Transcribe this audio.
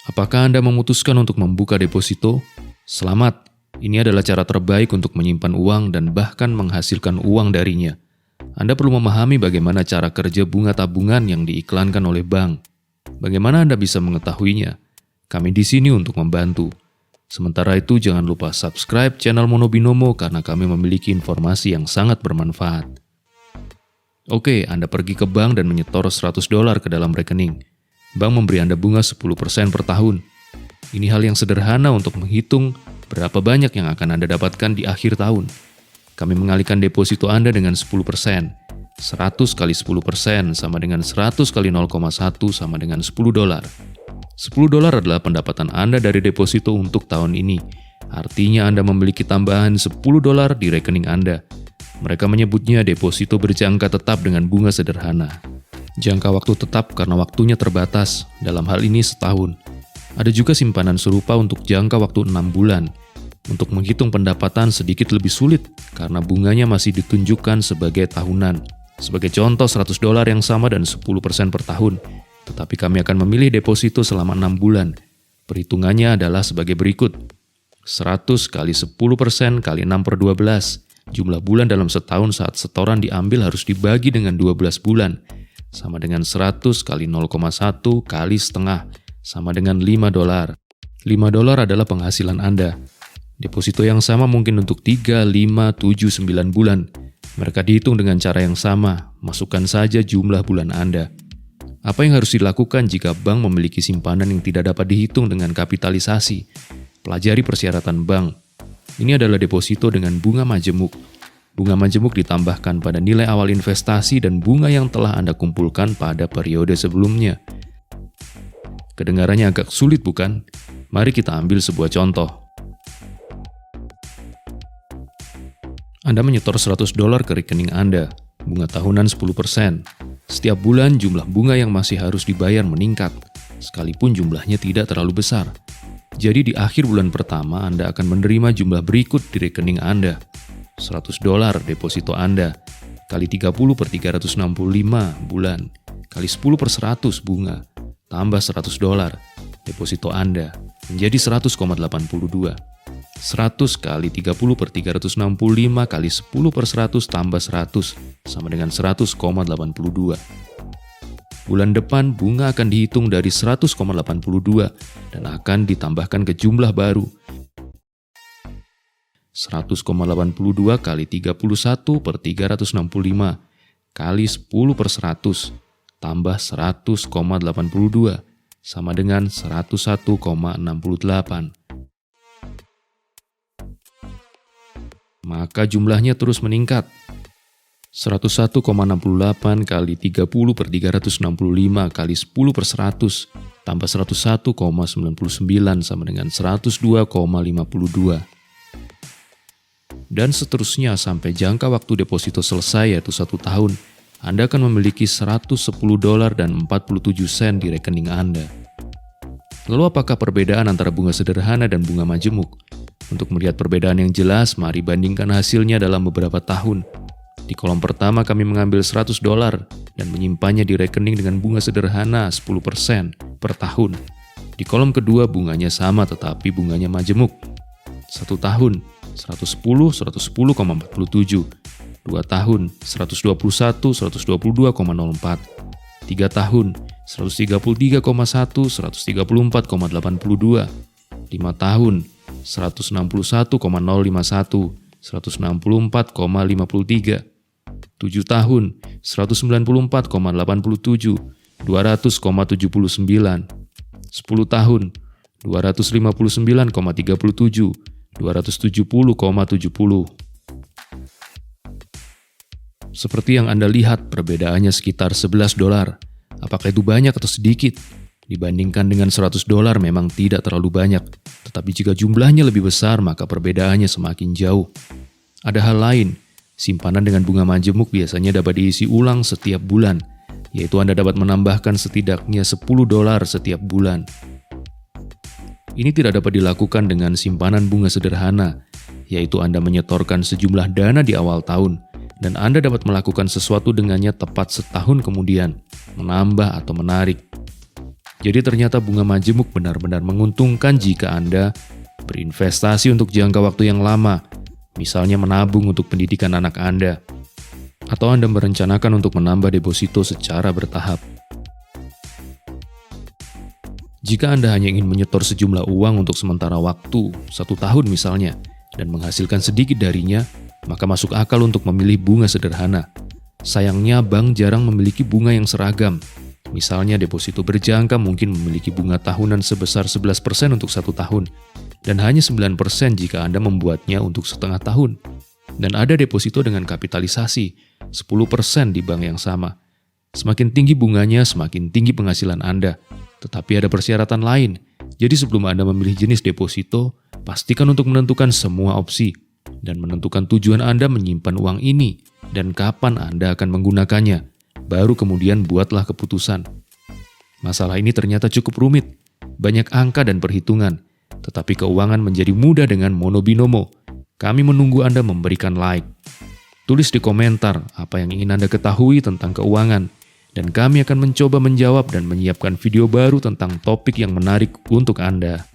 Apakah Anda memutuskan untuk membuka deposito? Selamat, ini adalah cara terbaik untuk menyimpan uang dan bahkan menghasilkan uang darinya. Anda perlu memahami bagaimana cara kerja bunga tabungan yang diiklankan oleh bank. Bagaimana Anda bisa mengetahuinya? Kami di sini untuk membantu. Sementara itu, jangan lupa subscribe channel Monobinomo karena kami memiliki informasi yang sangat bermanfaat. Oke, Anda pergi ke bank dan menyetor $100 ke dalam rekening. Bank memberi Anda bunga 10% per tahun. Ini hal yang sederhana untuk menghitung berapa banyak yang akan Anda dapatkan di akhir tahun. Kami mengalihkan deposito Anda dengan 10%. 100 kali 10% sama dengan 100 kali 0,1 sama dengan $10. $10 adalah pendapatan Anda dari deposito untuk tahun ini. Artinya Anda memiliki tambahan $10 di rekening Anda. Mereka menyebutnya deposito berjangka tetap dengan bunga sederhana. Jangka waktu tetap karena waktunya terbatas, dalam hal ini setahun. Ada juga simpanan serupa untuk jangka waktu 6 bulan. Untuk menghitung pendapatan sedikit lebih sulit karena bunganya masih ditunjukkan sebagai tahunan. Sebagai contoh, $100 yang sama dan 10% per tahun. Tetapi kami akan memilih deposito selama 6 bulan. Perhitungannya adalah sebagai berikut. 100 kali 10% kali 6 per 12. Jumlah bulan dalam setahun saat setoran diambil harus dibagi dengan 12 bulan. Sama dengan 100 kali 0,1 kali setengah, sama dengan $5. $5 adalah penghasilan Anda. Deposito yang sama mungkin untuk 3, 5, 7, 9 bulan. Mereka dihitung dengan cara yang sama, masukkan saja jumlah bulan Anda. Apa yang harus dilakukan jika bank memiliki simpanan yang tidak dapat dihitung dengan kapitalisasi? Pelajari persyaratan bank. Ini adalah deposito dengan bunga majemuk. Bunga majemuk ditambahkan pada nilai awal investasi dan bunga yang telah Anda kumpulkan pada periode sebelumnya. Kedengarannya agak sulit bukan? Mari kita ambil sebuah contoh. Anda menyetor $100 ke rekening Anda, bunga tahunan 10%. Setiap bulan jumlah bunga yang masih harus dibayar meningkat, sekalipun jumlahnya tidak terlalu besar. Jadi di akhir bulan pertama Anda akan menerima jumlah berikut di rekening Anda. $100 deposito Anda, kali 30 per 365 bulan, kali 10 per 100 bunga, tambah $100 deposito Anda, menjadi 100,82. 100 kali 30 per 365 kali 10 per 100 tambah 100, sama dengan 100,82. Bulan depan bunga akan dihitung dari 100,82 dan akan ditambahkan ke jumlah baru. 100,82 kali 31 per 365 kali 10 per 100 tambah 100,82 sama dengan 101,68. Maka jumlahnya terus meningkat. 101,68 kali 30 per 365 kali 10 per 100 tambah 101,99 sama dengan 102,52. Dan seterusnya sampai jangka waktu deposito selesai yaitu 1 tahun, Anda akan memiliki $110 dan 47 sen di rekening Anda. Lalu apakah perbedaan antara bunga sederhana dan bunga majemuk? Untuk melihat perbedaan yang jelas, mari bandingkan hasilnya dalam beberapa tahun. Di kolom pertama kami mengambil $100 dan menyimpannya di rekening dengan bunga sederhana 10% per tahun. Di kolom kedua bunganya sama tetapi bunganya majemuk. 1 tahun 110, 110,47. 2 tahun 121, 122,04. 3 tahun 133,1, 134,82. 5 tahun 161,051, 164,53. 7 tahun 194,87, 200,79. 10 tahun 259,37, 270,70. Seperti yang Anda lihat, perbedaannya sekitar $11. Apakah itu banyak atau sedikit? Dibandingkan dengan $100 memang tidak terlalu banyak, tetapi jika jumlahnya lebih besar maka perbedaannya semakin jauh. Ada hal lain, simpanan dengan bunga majemuk biasanya dapat diisi ulang setiap bulan, yaitu Anda dapat menambahkan setidaknya $10 setiap bulan. Ini tidak dapat dilakukan dengan simpanan bunga sederhana, yaitu Anda menyetorkan sejumlah dana di awal tahun, dan Anda dapat melakukan sesuatu dengannya tepat setahun kemudian, menambah atau menarik. Jadi ternyata bunga majemuk benar-benar menguntungkan jika Anda berinvestasi untuk jangka waktu yang lama, misalnya menabung untuk pendidikan anak Anda, atau Anda merencanakan untuk menambah deposito secara bertahap. Jika Anda hanya ingin menyetor sejumlah uang untuk sementara waktu, 1 tahun misalnya, dan menghasilkan sedikit darinya, maka masuk akal untuk memilih bunga sederhana. Sayangnya bank jarang memiliki bunga yang seragam. Misalnya deposito berjangka mungkin memiliki bunga tahunan sebesar 11% untuk 1 tahun, dan hanya 9% jika Anda membuatnya untuk setengah tahun. Dan ada deposito dengan kapitalisasi, 10% di bank yang sama. Semakin tinggi bunganya, semakin tinggi penghasilan Anda. Tetapi ada persyaratan lain. Jadi sebelum Anda memilih jenis deposito, pastikan untuk menentukan semua opsi dan menentukan tujuan Anda menyimpan uang ini dan kapan Anda akan menggunakannya. Baru kemudian buatlah keputusan. Masalah ini ternyata cukup rumit, banyak angka dan perhitungan, tetapi keuangan menjadi mudah dengan Monobinomo. Kami menunggu Anda memberikan like. Tulis di komentar apa yang ingin Anda ketahui tentang keuangan, dan kami akan mencoba menjawab dan menyiapkan video baru tentang topik yang menarik untuk Anda.